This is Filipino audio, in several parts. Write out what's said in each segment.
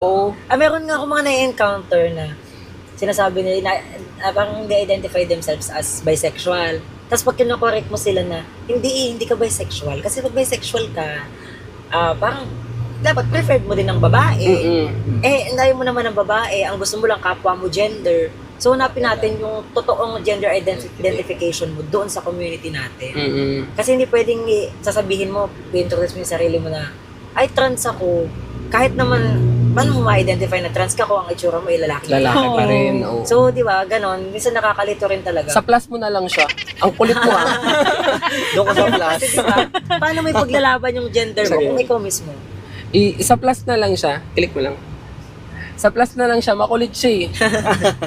Oo. Meron nga akong mga na-encounter na sinasabi nila na parang they identify themselves as bisexual. Tapos pag kino-correct mo sila na hindi ka bisexual. Kasi pag bisexual ka, parang dapat preferred mo din ng babae. Mm-mm. Ayaw mo naman ng babae, ang gusto mo lang kapwa mo gender. So hanapin natin yung totoong gender identification mo doon sa community natin. Mm-mm. Kasi hindi pwedeng sasabihin mo, i-introduce mo yung sarili mo na, ay trans ako. Kahit naman, paano mo ma-identify na trans ka kung ang itsura mo ay lalaki? Lalaki pa rin. Oo. So, di ba, ganon. Minsan nakakalito rin talaga. Sa plus mo na lang siya. Ang kulit mo ha. Doon ka sa plus. Kasi di ba, paano mo ipaglalaban yung gender mo Sige. kung ikaw mismo? Sa plus na lang siya. Click mo lang. Sa plus na lang siya. Makulit siya eh.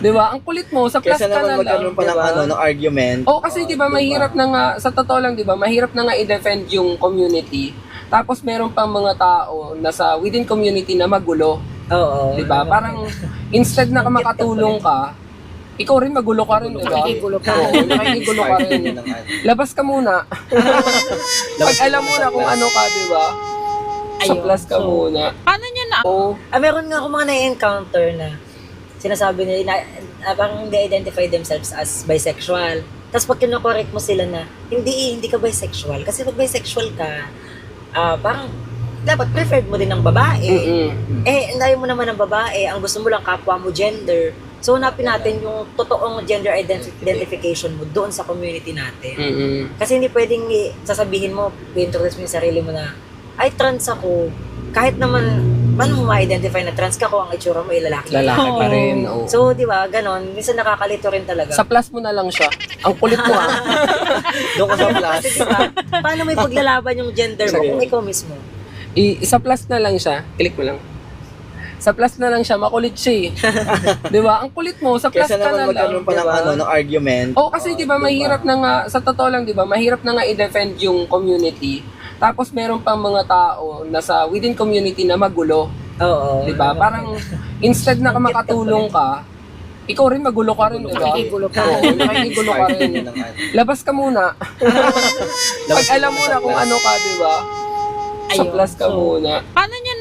Di ba? Ang kulit mo. Sa plus Kesa ka na naman magkaroon lang. pa ng diba? ng argument. Oo, kasi di ba mahirap na nga, sa totoo lang di ba, mahirap na nga i-defend yung community. Tapos meron pang mga tao na sa within community na magulo. Oo. Di ba? Parang instead na makatulong ka, ikaw rin magulo ka rin, di ba? Nakikigulo ka. Oo, nakikigulo ka rin. Labas ka muna. Pag alam mo na kung ano ka, di ba? Sa Ayun. plus ka So, muna. Paano nyo na? Oo. Meron nga akong mga na-encounter na sinasabi nila na parang they identify themselves as bisexual. Tapos pag kino-correct mo sila na hindi ka bisexual. Kasi pag bisexual ka, parang dapat preferred mo din ng babae. Mm-mm. Ayaw mo naman ng babae, ang gusto mo lang kapwa mo gender. So hanapin natin yung totoong gender identification mo doon sa community natin. Mm-mm. Kasi hindi pwedeng sasabihin mo, i-introduce mo yung sarili mo na, ay trans ako. Kahit naman, paano mo ma-identify na trans ka kung ang itsura mo ay lalaki? Lalaki pa rin. Oo. So, di ba, ganon. Minsan nakakalito rin talaga. Sa plus mo na lang siya. Ang kulit mo ha. Doon ka sa plus. Kasi di ba, paano mo ipaglalaban yung gender mo Sige. kung ikaw mismo? Sa plus na lang siya. Click mo lang. Sa plus na lang siya. Makulit siya eh. Di ba? Ang kulit mo. Sa plus Kesa ka na naman magkaroon lang. pa ng diba? ng argument. Oo, kasi di ba mahirap na nga, sa totoo lang di ba, mahirap na nga i-defend yung community. Tapos meron pang mga tao na sa within community na magulo. Oo. Di ba? Parang instead na makatulong ka, ikaw rin magulo ka rin, di ba? Nakikigulo ka. Oo, nakikigulo ka rin. Labas ka muna. Pag alam mo na kung ano ka, di ba? Sa Ayun. plus ka So, muna. Paano nyo